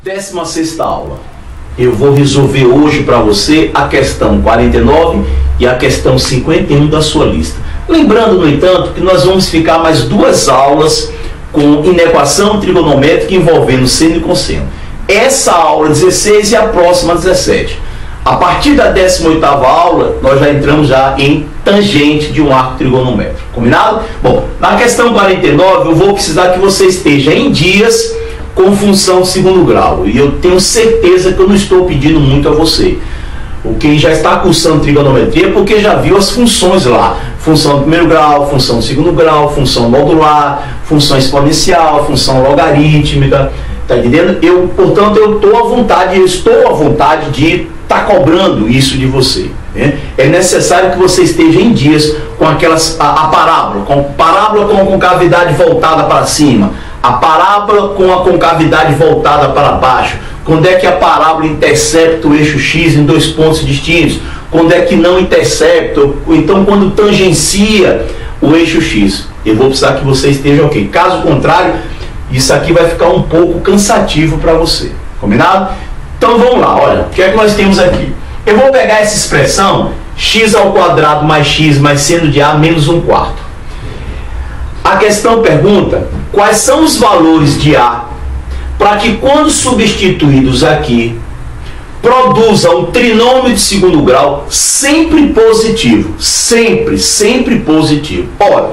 Décima sexta aula. Eu vou resolver hoje para você a questão 49 e a questão 51 da sua lista. Lembrando, no entanto, que nós vamos ficar mais 2 aulas com inequação trigonométrica envolvendo seno e cosseno. Essa aula 16 e a próxima 17. A partir da 18ª aula, nós já entramos em tangente de um arco trigonométrico. Combinado? Bom, na questão 49 eu vou precisar que você esteja em dias com função de segundo grau. E eu tenho certeza que eu não estou pedindo muito a você. Quem já está cursando trigonometria, porque já viu as funções lá. Função de primeiro grau, função de segundo grau, função modular, função exponencial, função logarítmica. Tá entendendo? Portanto, eu estou à vontade de estar cobrando isso de você. Né? É necessário que você esteja em dias com a parábola com a concavidade voltada para cima, a parábola com a concavidade voltada para baixo. Quando é que a parábola intercepta o eixo X em 2 pontos distintos? Quando é que não intercepta? Ou então quando tangencia o eixo X? Eu vou precisar que você esteja ok. Caso contrário, isso aqui vai ficar um pouco cansativo para você. Combinado? Então vamos lá, olha, o que é que nós temos aqui? Eu vou pegar essa expressão x² mais x mais seno de a menos 1/4. A questão pergunta quais são os valores de a para que, quando substituídos aqui, produza um trinômio de segundo grau sempre positivo. Sempre positivo. Ora,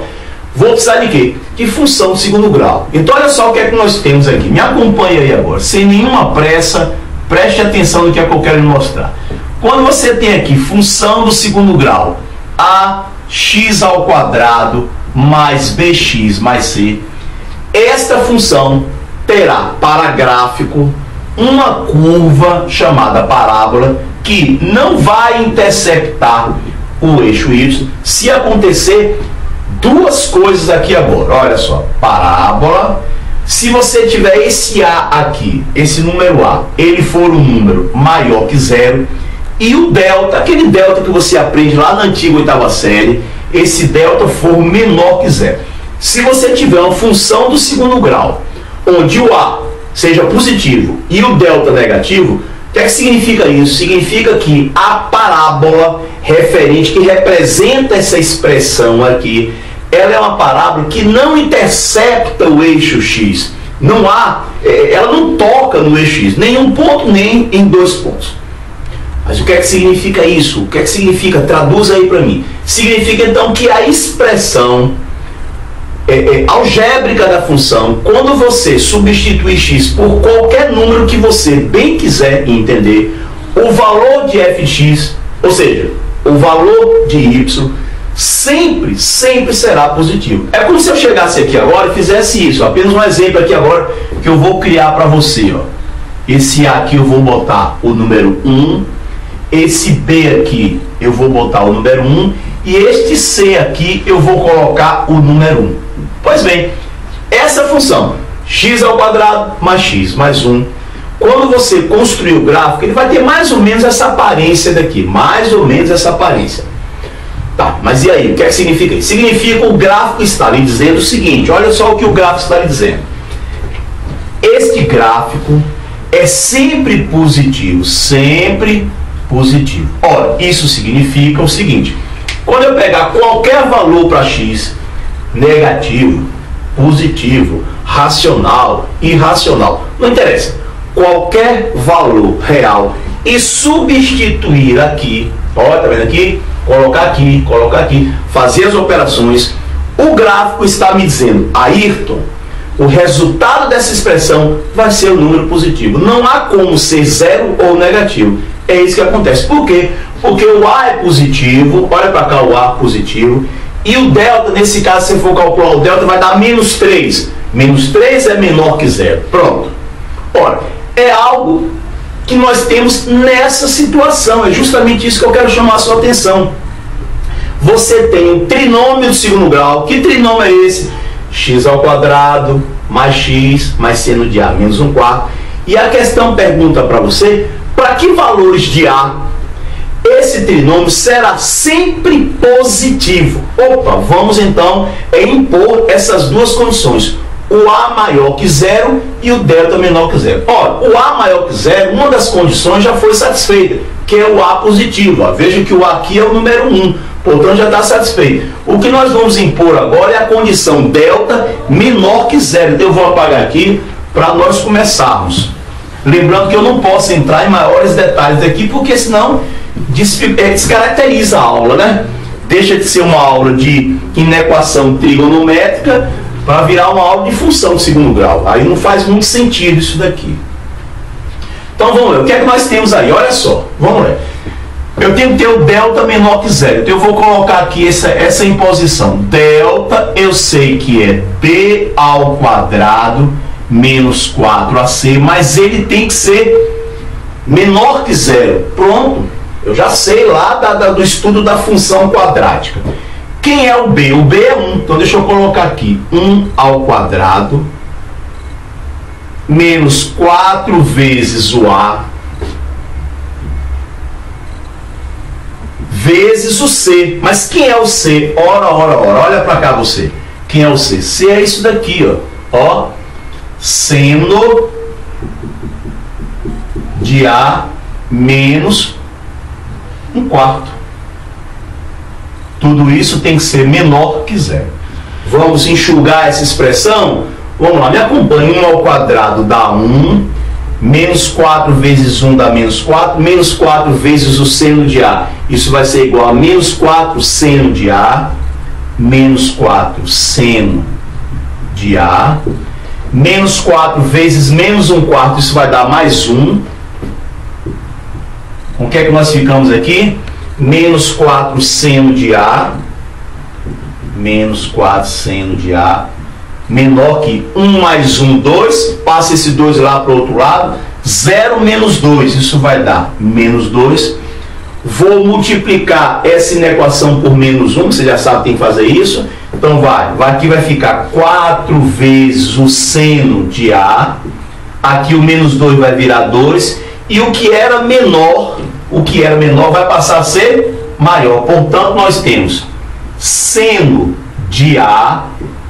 vou precisar de quê? De função de segundo grau. Então, olha só o que é que nós temos aqui. Me acompanha aí agora, sem nenhuma pressa, preste atenção no que é que eu quero lhe mostrar. Quando você tem aqui função do segundo grau, ax² mais bx mais c, esta função terá para gráfico uma curva chamada parábola que não vai interceptar o eixo y se acontecer 2 coisas aqui agora. Olha só, parábola, se você tiver esse a aqui, esse número a, ele for um número maior que 0, e o delta, aquele delta que você aprende lá na antiga 8ª série, esse delta for menor que 0. Se você tiver uma função do segundo grau, onde o a seja positivo e o delta negativo, o que é que significa isso? Significa que a parábola referente, que representa essa expressão aqui, ela é uma parábola que não intercepta o eixo x. Ela não toca no eixo x, nem um ponto, nem em 2 pontos. Mas o que é que significa isso? O que é que significa? Traduz aí para mim. Significa então que a expressão algébrica da função, quando você substituir x por qualquer número que você bem quiser entender, o valor de fx, ou seja, o valor de y, sempre será positivo. É como se eu chegasse aqui agora e fizesse isso. Apenas um exemplo aqui agora que eu vou criar para você. Ó. Esse a aqui eu vou botar o número 1, esse b aqui eu vou botar o número 1 e este c aqui eu vou colocar o número 1. Pois bem, essa função x² mais x mais 1, quando você construir o gráfico, ele vai ter mais ou menos essa aparência daqui, mais ou menos essa aparência. Tá, mas e aí, o que é que significa isso? Significa que o gráfico está lhe dizendo o seguinte, olha só o que o gráfico está lhe dizendo. Este gráfico é sempre positivo, sempre positivo. Ora, isso significa o seguinte, quando eu pegar qualquer valor para x, negativo, positivo, racional, irracional, não interessa, qualquer valor real, e substituir aqui, olha, tá vendo aqui? Colocar aqui, fazer as operações, o gráfico está me dizendo, Ayrton, o resultado dessa expressão vai ser o número positivo. Não há como ser 0 ou negativo. É isso que acontece. Por quê? Porque o A é positivo, olha para cá o A positivo, e o delta, nesse caso, se você for calcular o delta, vai dar menos 3. Menos 3 é menor que 0. Pronto. Ora, é algo que nós temos nessa situação. É justamente isso que eu quero chamar a sua atenção. você tem o trinômio do segundo grau. Que trinômio é esse? X ao quadrado mais x mais seno de A menos 1/4. E a questão pergunta para você, para que valores de A esse trinômio será sempre positivo? Opa, vamos então impor essas duas condições. O A maior que zero e o delta menor que zero. Ora, o A maior que zero, uma das condições já foi satisfeita, que é o A positivo. Ó. Veja que o A aqui é o número 1, portanto já está satisfeito. O que nós vamos impor agora é a condição delta menor que zero. Então eu vou apagar aqui para nós começarmos. Lembrando que eu não posso entrar em maiores detalhes aqui, porque senão descaracteriza a aula, né? Deixa de ser uma aula de inequação trigonométrica para virar uma aula de função de segundo grau. Aí não faz muito sentido isso daqui. Então vamos ver, o que é que nós temos aí? Olha só, vamos ver. Eu tenho que ter o delta menor que zero. Então eu vou colocar aqui essa imposição. Delta, eu sei que é b ao quadrado menos 4ac, mas ele tem que ser menor que zero. Pronto, eu já sei lá do estudo da função quadrática. Quem é o b? O b é 1, então deixa eu colocar aqui 1 ao quadrado menos 4 vezes o a vezes o c. Mas quem é o c? Ora, olha para cá você. Quem é o c? C é isso daqui, ó, seno de a menos 1/4. Tudo isso tem que ser menor que zero. Vamos enxugar essa expressão? Vamos lá, me acompanhe. 1 ao quadrado dá 1, menos 4 vezes 1 dá menos 4, menos 4 vezes o seno de A. Isso vai ser igual a menos 4 seno de A, menos 4 seno de A, menos 4 vezes menos 1/4, isso vai dar mais 1. Com o que é que nós ficamos aqui? Menos 4 seno de A, menos 4 seno de A, menor que 1 mais 1, 2, passa esse 2 lá para o outro lado, 0 menos 2, isso vai dar menos 2. Vou multiplicar essa inequação por menos 1, você já sabe que tem que fazer isso, então aqui vai ficar 4 vezes o seno de A, aqui o menos 2 vai virar 2, e o que era menor vai passar a ser maior. Portanto, nós temos seno de A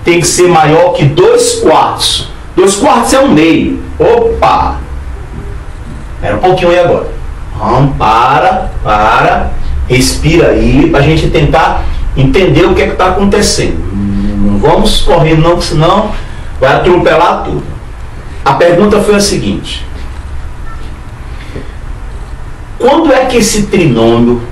tem que ser maior que 2/4. 2/4 é 1/2. Opa! Espera um pouquinho aí agora. Para. Respira aí, para a gente tentar entender o que é que está acontecendo. Não vamos correr não, senão vai atropelar tudo. A pergunta foi a seguinte: quando é que esse trinômio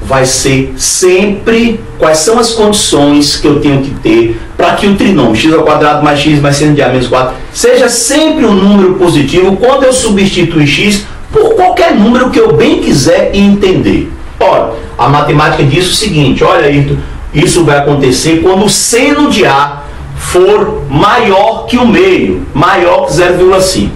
vai ser sempre, quais são as condições que eu tenho que ter para que o trinômio x ao quadrado mais x mais seno de A menos 4 seja sempre um número positivo quando eu substituir x por qualquer número que eu bem quiser entender? Ora, a matemática diz o seguinte, olha aí, isso vai acontecer quando o seno de A for maior que o meio, maior que 0,5.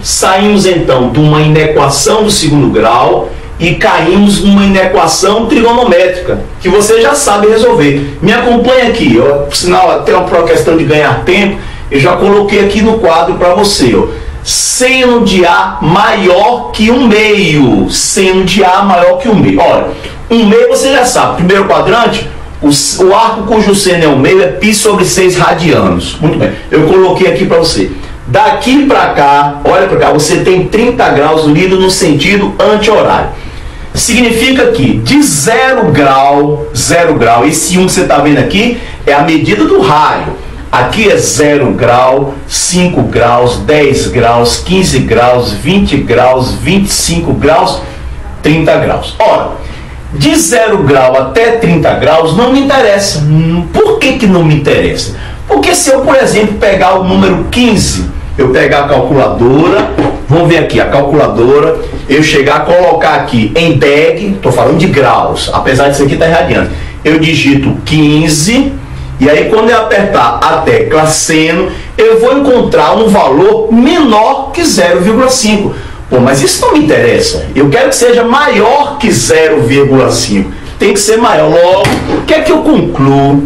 Saímos então de uma inequação do segundo grau e caímos numa inequação trigonométrica, que você já sabe resolver. Me acompanha aqui, ó, por sinal, até uma questão de ganhar tempo, eu já coloquei aqui no quadro para você, ó. Seno de A maior que 1/2. Seno de A maior que 1/2. Olha, 1/2 você já sabe. Primeiro quadrante, o arco cujo seno é 1/2 é π sobre 6 radianos. Muito bem. Eu coloquei aqui para você. Daqui para cá, olha para cá, você tem 30 graus lido no sentido anti-horário. Significa que de 0 grau, esse 1 que você está vendo aqui é a medida do raio. Aqui é 0 grau, 5 graus, 10 graus, 15 graus, 20 graus, 25 graus, 30 graus. Ora, de 0 grau até 30 graus não me interessa. Por que não me interessa? Porque se eu, por exemplo, pegar o número 15, eu pegar a calculadora, vamos ver aqui, a calculadora, eu chegar a colocar aqui em DEG, estou falando de graus, apesar disso aqui estar irradiando, eu digito 15, e aí quando eu apertar a tecla seno, eu vou encontrar um valor menor que 0,5. Pô, mas isso não me interessa, eu quero que seja maior que 0,5. tem que ser maior. Logo, o que é que eu concluo?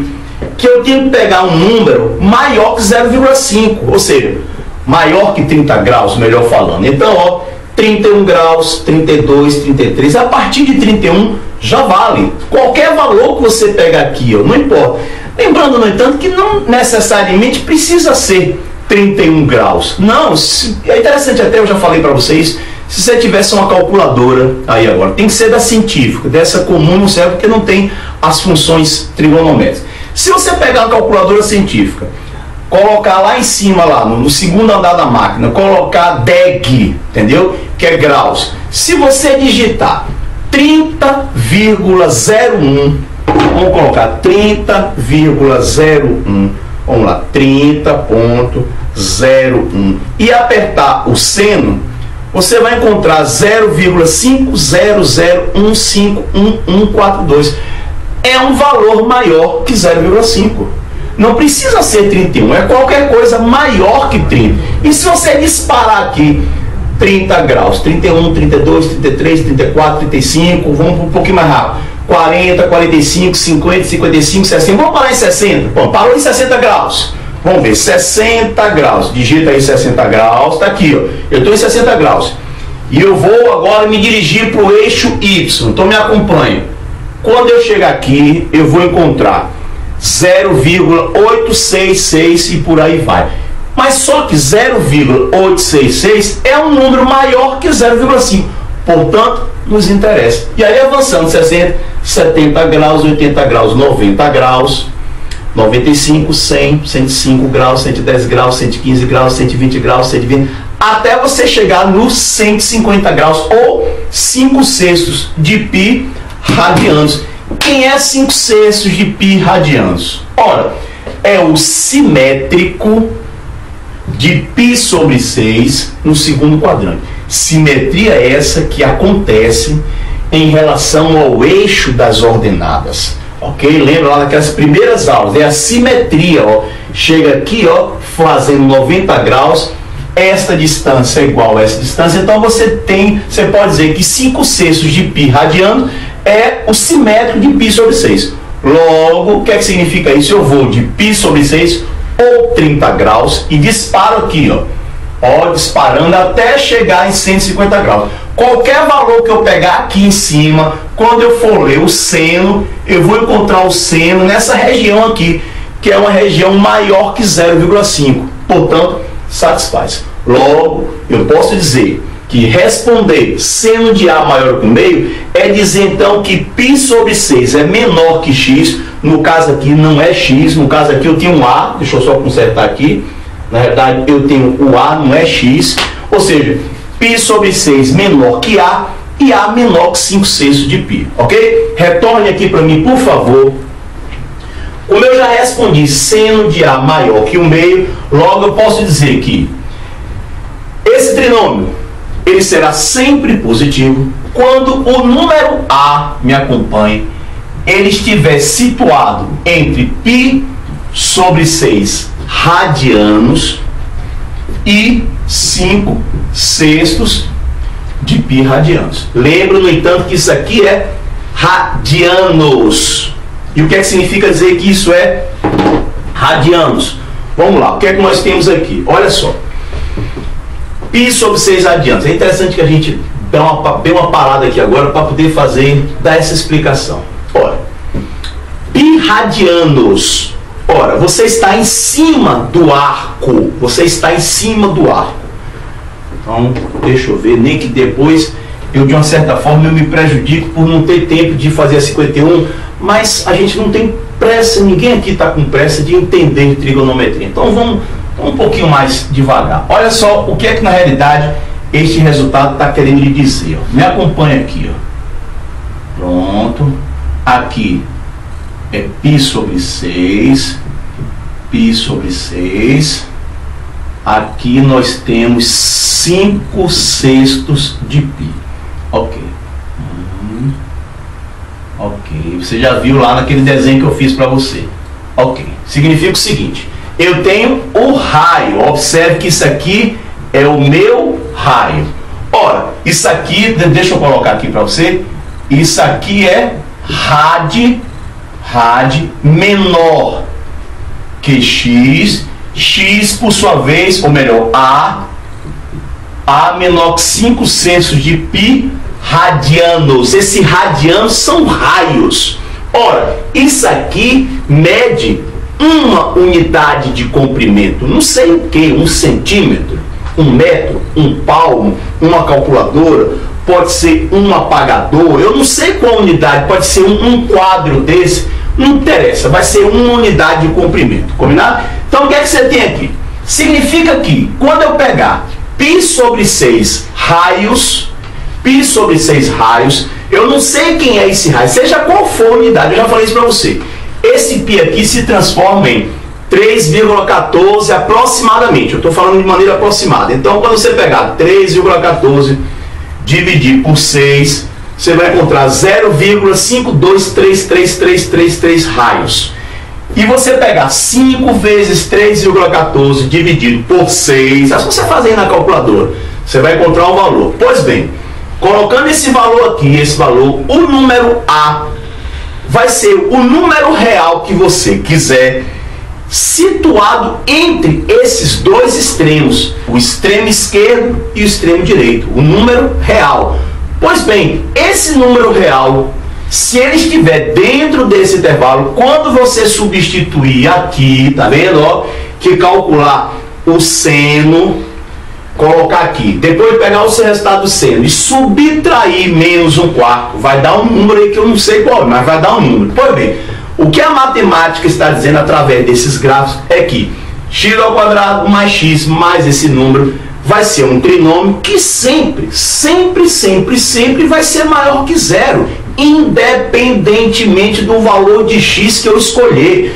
Que eu tenho que pegar um número maior que 0,5, ou seja, maior que 30 graus, melhor falando. Então, ó, 31 graus, 32, 33, a partir de 31 já vale. Qualquer valor que você pegar aqui, ó, não importa. Lembrando, no entanto, que não necessariamente precisa ser 31 graus. Não, é interessante, até eu já falei para vocês, se você tivesse uma calculadora aí agora, tem que ser da científica, dessa comum não serve porque não tem as funções trigonométricas. Se você pegar uma calculadora científica, colocar lá em cima, lá no segundo andar da máquina, colocar DEG, entendeu? Que é graus. Se você digitar 30,01, vamos colocar 30,01, vamos lá, 30,01 e apertar o seno, você vai encontrar 0,500151142. É um valor maior que 0,5. Não precisa ser 31, é qualquer coisa maior que 30. E se você disparar aqui 30 graus, 31, 32, 33, 34, 35, vamos um pouquinho mais rápido, 40, 45, 50, 55, 60, vamos parar em 60? Bom, parou em 60 graus. Vamos ver, 60 graus, digita aí 60 graus, tá aqui, ó. Eu estou em 60 graus. E eu vou agora me dirigir para o eixo Y, então me acompanhe. Quando eu chegar aqui, eu vou encontrar 0,866 e por aí vai. Mas só que 0,866 é um número maior que 0,5. Portanto, nos interessa. E aí avançando 60, 70 graus, 80 graus, 90 graus, 95, 100, 105 graus, 110 graus, 115 graus, 120 graus, 120, até você chegar nos 150 graus ou 5/6 de π radianos. Quem é 5/6 de π radianos? Ora, é o simétrico de π sobre 6 no segundo quadrante. Simetria essa que acontece em relação ao eixo das ordenadas. Ok? Lembra lá daquelas primeiras aulas, é a simetria, ó. Chega aqui, ó, fazendo 90 graus, esta distância é igual a essa distância, então você pode dizer que 5/6 de π radiano é o simétrico de π sobre 6. Logo, o que é que significa isso? Eu vou de π sobre 6 ou 30 graus e disparo aqui, ó, disparando até chegar em 150 graus. Qualquer valor que eu pegar aqui em cima, quando eu for ler o seno, eu vou encontrar o seno nessa região aqui, que é uma região maior que 0,5. Portanto, satisfaz. Logo, eu posso dizer que responder seno de A maior que meio é dizer então que π sobre 6 é menor que x. No caso aqui não é x, no caso aqui eu tenho um A, deixa eu só consertar aqui. Na verdade eu tenho o A, não é x, ou seja, π sobre 6 menor que A e A menor que 5/6 de π, ok? Retorne aqui para mim, por favor. Como eu já respondi seno de A maior que o meio, logo eu posso dizer que esse trinômio ele será sempre positivo quando o número A, me acompanhe, ele estiver situado entre π sobre 6 radianos e 5/6 de π radianos. Lembra, no entanto, que isso aqui é radianos. E o que é que significa dizer que isso é radianos? Vamos lá, o que é que nós temos aqui? Olha só. π sobre 6 radianos. É interessante que a gente dê uma parada aqui agora para poder dar essa explicação. Ora, π radianos. Ora, você está em cima do arco. Você está em cima do arco. Então, deixa eu ver, nem que depois eu, de uma certa forma, eu me prejudico por não ter tempo de fazer a 51, mas a gente não tem pressa, ninguém aqui está com pressa de entender trigonometria. Então, vamos um pouquinho mais devagar. Olha só o que é que, na realidade, este resultado está querendo lhe dizer. Ó. Me acompanha aqui. Ó. Pronto. Aqui é π sobre 6. π sobre 6. Aqui nós temos 5/6 de π. Ok. Ok. Você já viu lá naquele desenho que eu fiz para você. Ok. Significa o seguinte. Eu tenho o raio. Observe que isso aqui é o meu raio. Ora, isso aqui, deixa eu colocar aqui para você. Isso aqui é rad menor que x, x por sua vez, ou melhor, a menor que 5/6 de π radianos. Esses radianos são raios. Ora, isso aqui mede uma unidade de comprimento, não sei o que, 1 centímetro, 1 metro, 1 palmo, uma calculadora, pode ser um apagador, eu não sei qual unidade, pode ser um quadro desse, não interessa, vai ser uma unidade de comprimento, combinado? Então o que é que você tem aqui? Significa que quando eu pegar π/6 raios, eu não sei quem é esse raio, seja qual for a unidade, eu já falei isso para você. Esse π aqui se transforma em 3,14 aproximadamente, eu estou falando de maneira aproximada. Então, quando você pegar 3,14 dividir por 6, você vai encontrar 0,523333 raios. E você pegar 5 vezes 3,14 dividido por 6, é só você fazer aí na calculadora, você vai encontrar um valor. Pois bem, colocando esse valor aqui, esse valor, o número A vai ser o número real que você quiser, situado entre esses dois extremos, o extremo esquerdo e o extremo direito, o número real. Pois bem, esse número real, se ele estiver dentro desse intervalo, quando você substituir aqui, tá vendo, ó, que calcular o seno, colocar aqui, depois de pegar o seu resultado do seno e subtrair menos 1/4, vai dar um número aí que eu não sei qual, mas vai dar um número. Pois bem, o que a matemática está dizendo através desses gráficos é que x² mais x mais esse número vai ser um trinômio que sempre vai ser maior que zero, independentemente do valor de x que eu escolher.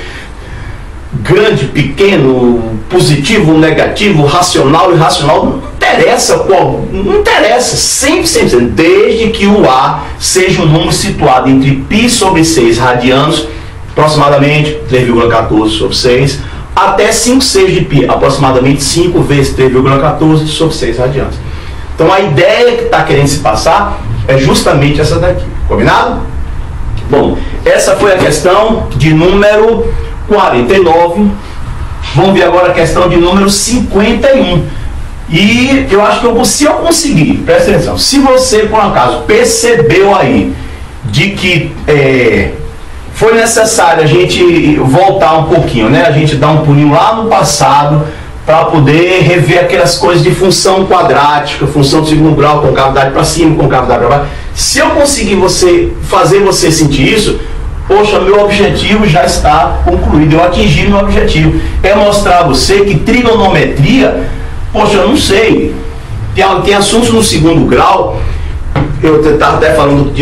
Grande, pequeno, positivo, negativo, racional, irracional, não interessa qual, não interessa, sempre, desde que o A seja um número situado entre π/6 radianos, aproximadamente 3,14/6, até 5/6 de π, aproximadamente 5 vezes 3,14/6 radianos. Então a ideia que está querendo se passar é justamente essa daqui, combinado? Bom, essa foi a questão de número 49. Vamos ver agora a questão de número 51. E eu acho que se eu conseguir, presta atenção, se você por um acaso percebeu aí de que foi necessário a gente voltar um pouquinho, né? A gente dar um pulinho lá no passado para poder rever aquelas coisas de função quadrática, função de segundo grau, concavidade para cima, concavidade para baixo. Se eu conseguir fazer você sentir isso, poxa, meu objetivo já está concluído, eu atingi meu objetivo. É mostrar a você que trigonometria, poxa, eu não sei, tem assuntos no segundo grau, eu estava até falando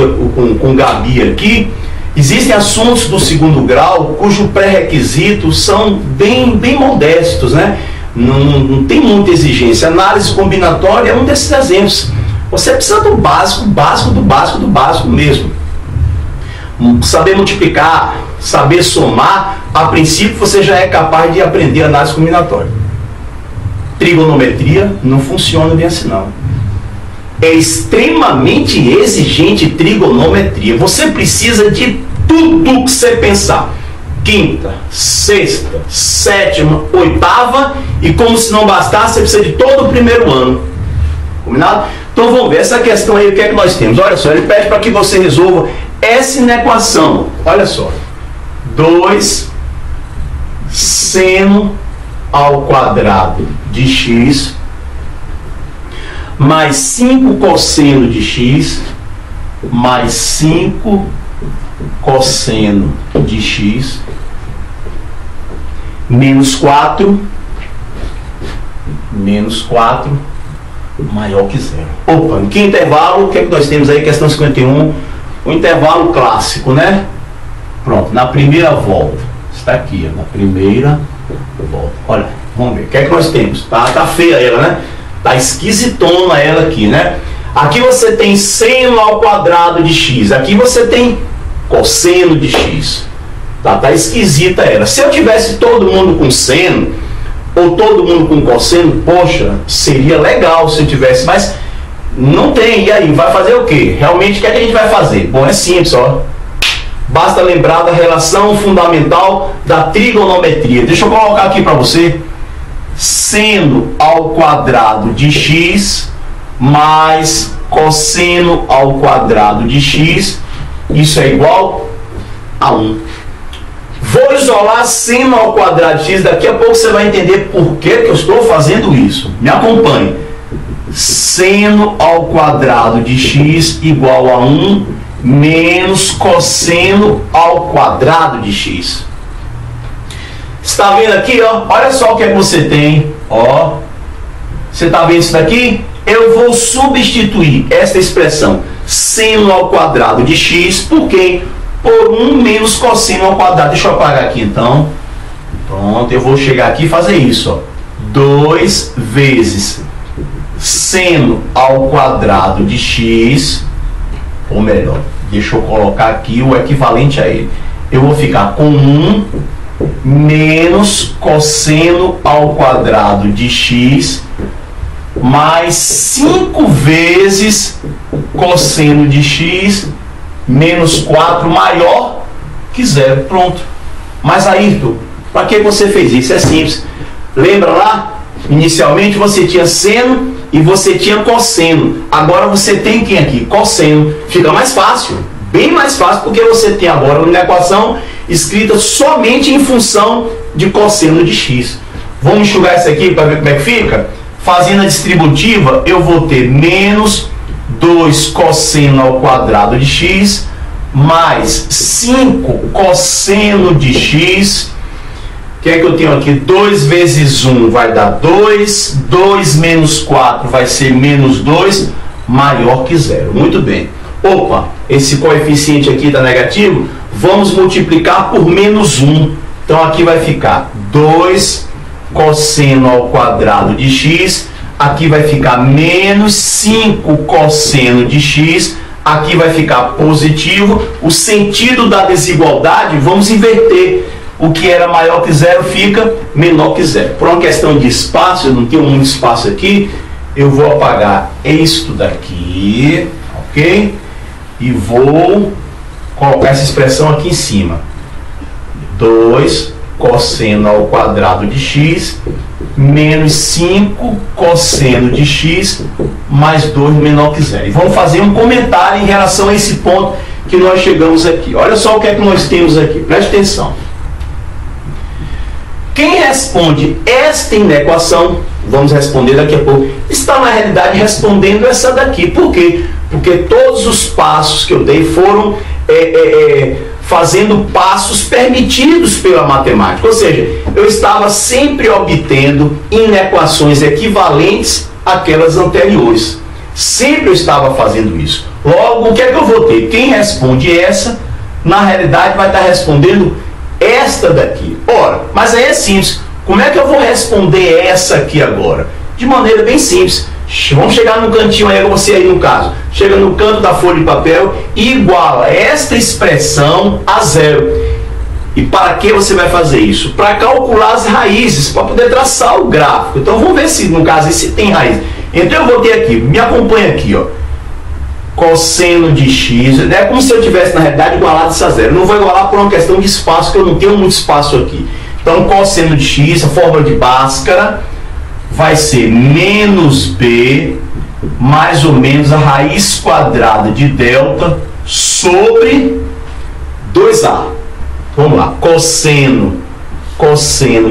com o Gabi aqui, existem assuntos do segundo grau cujo pré-requisitos são bem modestos, né? Não tem muita exigência. Análise combinatória é um desses exemplos. Você precisa do básico mesmo. Saber multiplicar, saber somar, a princípio você já é capaz de aprender análise combinatória. Trigonometria não funciona bem assim não. É extremamente exigente trigonometria. Você precisa de tudo que você pensar. Quinta, sexta, sétima, oitava, e como se não bastasse, você precisa de todo o primeiro ano. Combinado? Então vamos ver essa questão aí, o que é que nós temos. Olha só, ele pede para que você resolva essa equação. Olha só, 2 seno ao quadrado de x mais 5 cosseno de x mais 5 cosseno de x menos 4 maior que zero. Opa, em que intervalo? O que é que nós temos aí? Questão 51, o intervalo clássico, né? Pronto, na primeira volta. Está aqui, ó, na primeira volta. Olha, vamos ver, o que é que nós temos? Tá feia ela, né? Tá esquisitona ela aqui, né? Aqui você tem seno ao quadrado de x. Aqui você tem cosseno de x. Tá esquisita ela. Se eu tivesse todo mundo com seno ou todo mundo com cosseno, poxa, seria legal se eu tivesse, mas não tem. E aí, vai fazer o quê? Realmente, o que é que a gente vai fazer? Bom, é simples, ó. Basta lembrar da relação fundamental da trigonometria. Deixa eu colocar aqui para você. Seno ao quadrado de x mais cosseno ao quadrado de x, isso é igual a 1. Vou isolar seno ao quadrado de x, daqui a pouco você vai entender por que eu estou fazendo isso. Me acompanhe. Seno ao quadrado de x igual a 1 menos cosseno ao quadrado de x. Está vendo aqui, ó? Olha só o que é que você tem, ó. Você está vendo isso daqui? Eu vou substituir esta expressão seno ao quadrado de x por quem? Por 1 menos cosseno ao quadrado. Deixa eu apagar aqui então. Pronto, eu vou chegar aqui e fazer isso, ó. 2 vezes seno ao quadrado de x, ou melhor, deixa eu colocar aqui o equivalente a ele. Eu vou ficar com 1 menos cosseno ao quadrado de x mais 5 vezes cosseno de x menos 4 maior que 0. Pronto. Mas Ayrton, para que você fez isso? É simples. Lembra lá? Inicialmente você tinha seno e você tinha cosseno. Agora você tem quem aqui? Cosseno. Fica mais fácil. Bem mais fácil, porque você tem agora uma equação escrita somente em função de cosseno de x. Vamos enxugar isso aqui para ver como é que fica? Fazendo a distributiva, eu vou ter menos 2 cosseno ao quadrado de x mais 5 cosseno de x. O que é que eu tenho aqui? 2 vezes 1 vai dar 2. 2 menos 4 vai ser menos 2, maior que 0. Muito bem. Opa, esse coeficiente aqui está negativo. Vamos multiplicar por menos 1. Então aqui vai ficar 2 cosseno ao quadrado de x. Aqui vai ficar menos 5 cosseno de x. Aqui vai ficar positivo. O sentido da desigualdade, vamos inverter. O que era maior que 0 fica menor que 0. Por uma questão de espaço, eu não tenho muito espaço aqui, eu vou apagar isto daqui, ok? E vou colocar essa expressão aqui em cima. 2 cosseno ao quadrado de x menos 5 cosseno de x mais 2 menor que 0. E vamos fazer um comentário em relação a esse ponto que nós chegamos aqui. Olha só o que é que nós temos aqui. Preste atenção. Quem responde esta inequação, vamos responder daqui a pouco, está na realidade respondendo essa daqui. Por quê? Porque todos os passos que eu dei foram fazendo passos permitidos pela matemática. Ou seja, eu estava sempre obtendo inequações equivalentes àquelas anteriores. Sempre eu estava fazendo isso. Logo, o que é que eu vou ter? Quem responde essa, na realidade, vai estar respondendo esta daqui. Ora, mas aí é simples. Como é que eu vou responder essa aqui agora? De maneira bem simples. Vamos chegar no cantinho aí, você aí no caso. Chega no canto da folha de papel e iguala esta expressão a 0. E para que você vai fazer isso? Para calcular as raízes, para poder traçar o gráfico. Então vamos ver se, no caso, se tem raiz. Então eu vou ter aqui, me acompanha aqui, ó. Cosseno de x, é como se eu tivesse na realidade igualado isso a 0. Não vou igualar por uma questão de espaço, que eu não tenho muito espaço aqui. Então cosseno de x, a fórmula de Bhaskara, vai ser menos b mais ou menos a raiz quadrada de delta sobre 2a. Vamos lá, cosseno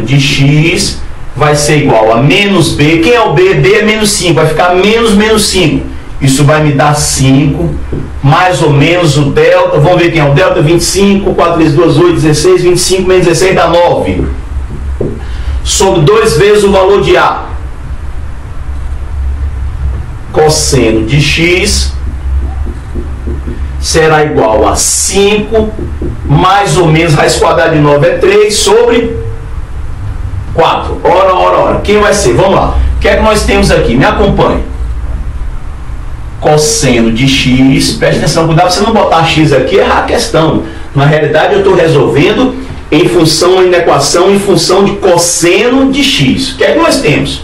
de x vai ser igual a menos b. Quem é o b? b é menos 5, vai ficar menos 5. Isso vai me dar 5, mais ou menos o delta, vamos ver quem é o delta, 25, 4 vezes 2, 8, 16, 25 menos 16 dá 9. Sobre 2 vezes o valor de a. Cosseno de x será igual a 5, mais ou menos, raiz quadrada de 9 é 3, sobre 4. Ora. Quem vai ser? Vamos lá. O que é que nós temos aqui? Me acompanhe. Cosseno de x, preste atenção, cuidado para você não botar x aqui e errar a questão. Na realidade eu estou resolvendo em função da inequação em função de cosseno de x. O que é que nós temos?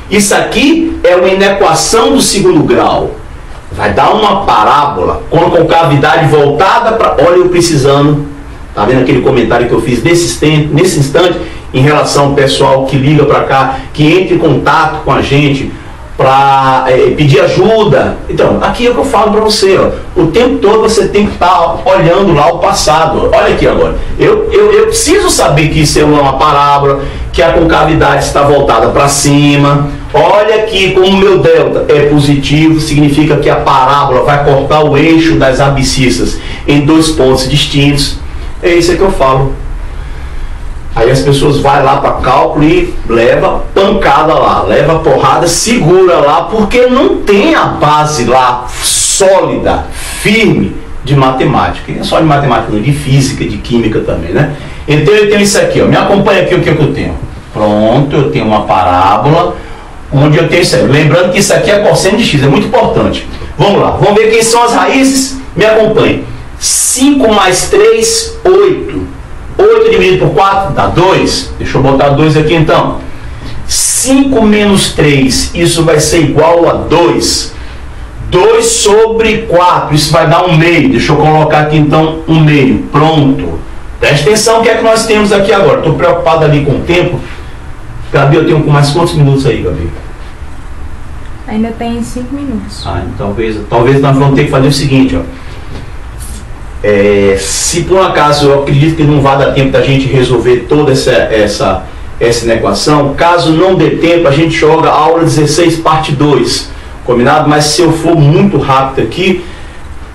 Isso aqui é uma inequação do segundo grau. vai dar uma parábola com concavidade voltada para... Olha eu precisando, tá vendo aquele comentário que eu fiz nesse instante, em relação ao pessoal que liga para cá, que entra em contato com a gente para pedir ajuda. Então, aqui é o que eu falo para você, ó, o tempo todo você tem que estar olhando lá o passado. Olha aqui agora, eu preciso saber que isso é uma parábola, que a concavidade está voltada para cima. Olha aqui como o meu delta é positivo, significa que a parábola vai cortar o eixo das abscissas em 2 pontos distintos. É isso que eu falo. Aí as pessoas vão lá para cálculo e leva pancada lá, leva porrada, segura lá, porque não tem a base lá sólida, firme de matemática. E não é só de matemática, não, de física, de química também, né? Então eu tenho isso aqui, ó. Me acompanha aqui o que eu tenho. Pronto, eu tenho uma parábola onde eu tenho isso aí. Lembrando que isso aqui é cosseno de x, é muito importante. Vamos lá, vamos ver quem são as raízes. Me acompanhe. 5 mais 3, 8. 8 dividido por 4 dá 2. Deixa eu botar 2 aqui então. 5 menos 3, isso vai ser igual a 2. 2 sobre 4, isso vai dar 1 meio. Deixa eu colocar aqui então 1 meio. Pronto. Presta atenção, o que é que nós temos aqui agora? Estou preocupado ali com o tempo. Gabi, eu tenho mais quantos minutos aí, Gabi? Ainda tem 5 minutos. Talvez nós vamos ter que fazer o seguinte, ó. Se por um acaso eu acredito que não vai dar tempo da gente resolver toda essa equação, caso não dê tempo, a gente joga a aula 16, parte 2, combinado? Mas se eu for muito rápido aqui,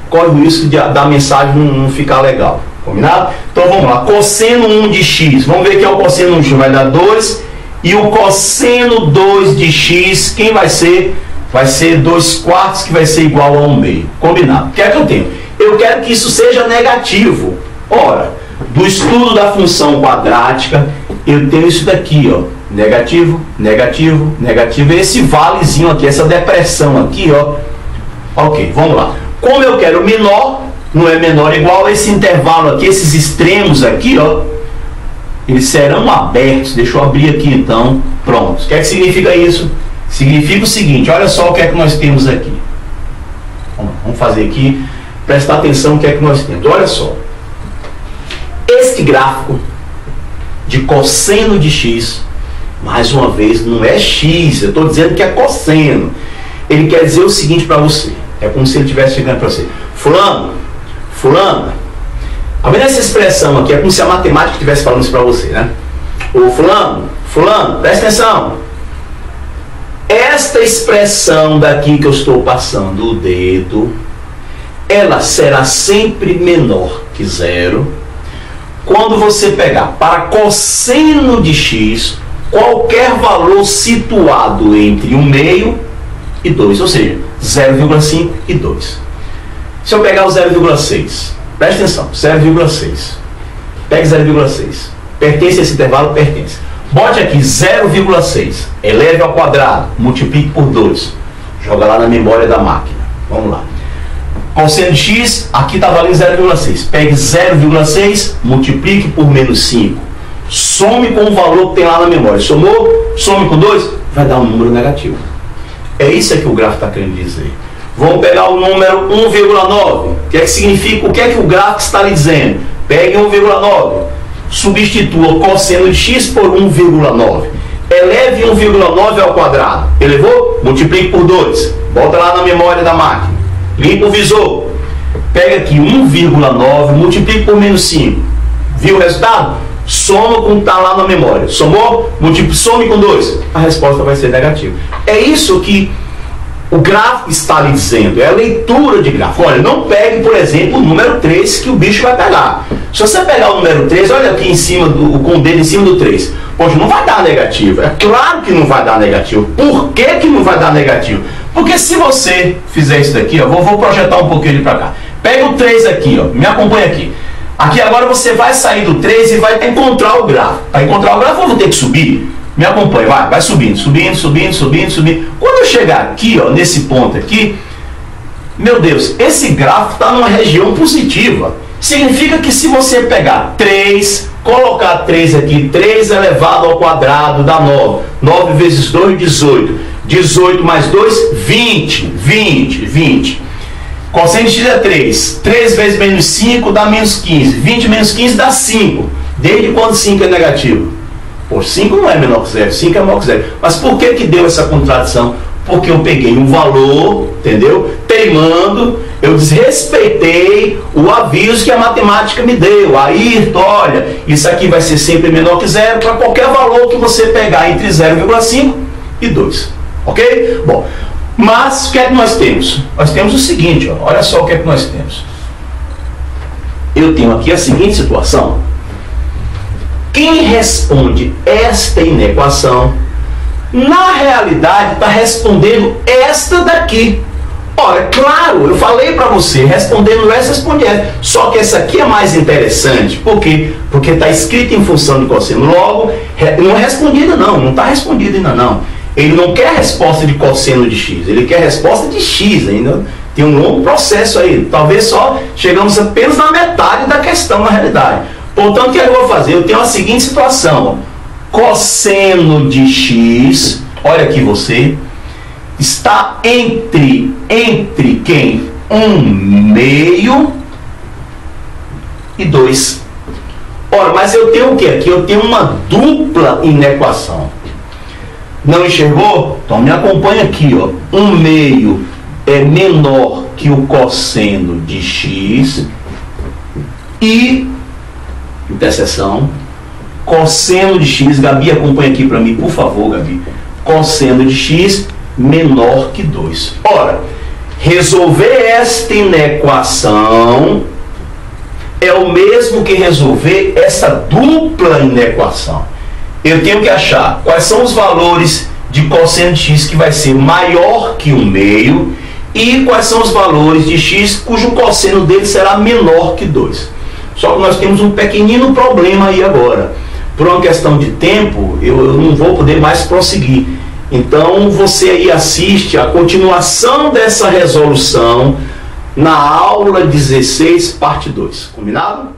corre o risco da mensagem não ficar legal, combinado? Então vamos lá, cosseno 1 de x, vamos ver que é o cosseno 1 de x, vai dar 2, e o cosseno 2 de x, quem vai ser? Vai ser 2 quartos, que vai ser igual a 1 meio, combinado? O que é que eu tenho? Eu quero que isso seja negativo. Ora, do estudo da função quadrática, eu tenho isso daqui, ó. Negativo, negativo, negativo. Esse valezinho aqui, essa depressão aqui, ó. Ok, vamos lá. Como eu quero menor, não é menor igual a esse intervalo aqui, esses extremos aqui, ó. Eles serão abertos. Deixa eu abrir aqui, então. Pronto. O que é que significa isso? Significa o seguinte, olha só o que é que nós temos aqui. Vamos fazer aqui. Prestar atenção no que é que nós temos. Olha só. Este gráfico de cosseno de x, mais uma vez, não é x. Eu estou dizendo que é cosseno. Ele quer dizer o seguinte para você. É como se ele estivesse chegando para você. Fulano, fulana. A ver essa expressão aqui, é como se a matemática estivesse falando isso para você, né? O fulano, fulano, presta atenção. Esta expressão daqui que eu estou passando o dedo, ela será sempre menor que 0 quando você pegar para cosseno de x qualquer valor situado entre 1 meio e 2, ou seja, 0,5 e 2. Se eu pegar o 0,6, presta atenção, 0,6, pegue 0,6, pertence a esse intervalo? Pertence. Bote aqui 0,6, eleve ao quadrado, multiplique por 2, joga lá na memória da máquina. Vamos lá. Cosseno de x, aqui está valendo 0,6. Pegue 0,6, multiplique por menos 5. Some com o valor que tem lá na memória. Somou, some com 2, vai dar um número negativo. É isso que o gráfico está querendo dizer. Vamos pegar o número 1,9. O que é que significa? O que é que o gráfico está lhe dizendo? Pegue 1,9. Substitua o cosseno de x por 1,9. Eleve 1,9 ao quadrado. Elevou? Multiplique por 2. Volta lá na memória da máquina. Limpa o visor. Pega aqui 1,9, multiplica por menos 5. Viu o resultado? Soma com o que está lá na memória. Somou? Some com 2. A resposta vai ser negativa. É isso que o gráfico está lhe dizendo. É a leitura de gráfico. Olha, não pegue, por exemplo, o número 3 que o bicho vai pegar. Se você pegar o número 3, olha aqui em cima, com o dedo em cima do 3. Poxa, não vai dar negativo. É claro que não vai dar negativo. Por que que não vai dar negativo? Porque se você fizer isso daqui, ó, vou projetar um pouquinho ali para cá. Pega o 3 aqui, ó, me acompanha aqui. Aqui agora você vai sair do 3 e vai encontrar o gráfico. Para encontrar o gráfico eu vou ter que subir. Me acompanha, vai subindo, subindo, subindo, subindo, subindo. Quando eu chegar aqui, ó, nesse ponto aqui, meu Deus, esse gráfico está numa região positiva. Significa que se você pegar 3, colocar 3 aqui, 3 elevado ao quadrado dá 9. 9 vezes 2, 18. 18 mais 2, 20. 20. Cosseno de x é 3. 3 vezes menos 5 dá menos 15. 20 menos 15 dá 5. Desde quando 5 é negativo? Por 5 não é menor que 0, 5 é maior que 0. Mas por que que deu essa contradição? Porque eu peguei um valor, entendeu? Teimando, eu desrespeitei o aviso que a matemática me deu. Aí, olha, isso aqui vai ser sempre menor que 0 para qualquer valor que você pegar entre 0,5 e 2. Ok? Bom, mas o que é que nós temos? Nós temos o seguinte, ó, olha só o que é que nós temos. Eu tenho aqui a seguinte situação. Quem responde esta inequação, na realidade, está respondendo esta daqui. Ora, claro, eu falei para você, respondendo essa, responde essa. Só que essa aqui é mais interessante. Por quê? Porque está escrito em função de cosseno. Logo, não é respondida não está respondida ainda não. Ele não quer a resposta de cosseno de x, ele quer a resposta de x ainda. Tem um longo processo aí. Talvez só chegamos apenas na metade da questão, na realidade. Portanto, o que eu vou fazer? Eu tenho a seguinte situação. Cosseno de x, olha aqui você, está entre quem? 1/2 e 2. Ora, mas eu tenho o que aqui? Eu tenho uma dupla inequação. Não enxergou? Então me acompanha aqui, ó. 1/2 é menor que o cosseno de x e, interseção, cosseno de x, Gabi, acompanha aqui para mim, por favor, Gabi. Cosseno de x menor que 2. Ora, resolver esta inequação é o mesmo que resolver essa dupla inequação. Eu tenho que achar quais são os valores de cosseno de x que vai ser maior que 1/2 e quais são os valores de x cujo cosseno dele será menor que 2. Só que nós temos um pequenino problema aí agora. Por uma questão de tempo, eu não vou poder mais prosseguir. Então, você aí assiste a continuação dessa resolução na aula 16, parte 2. Combinado?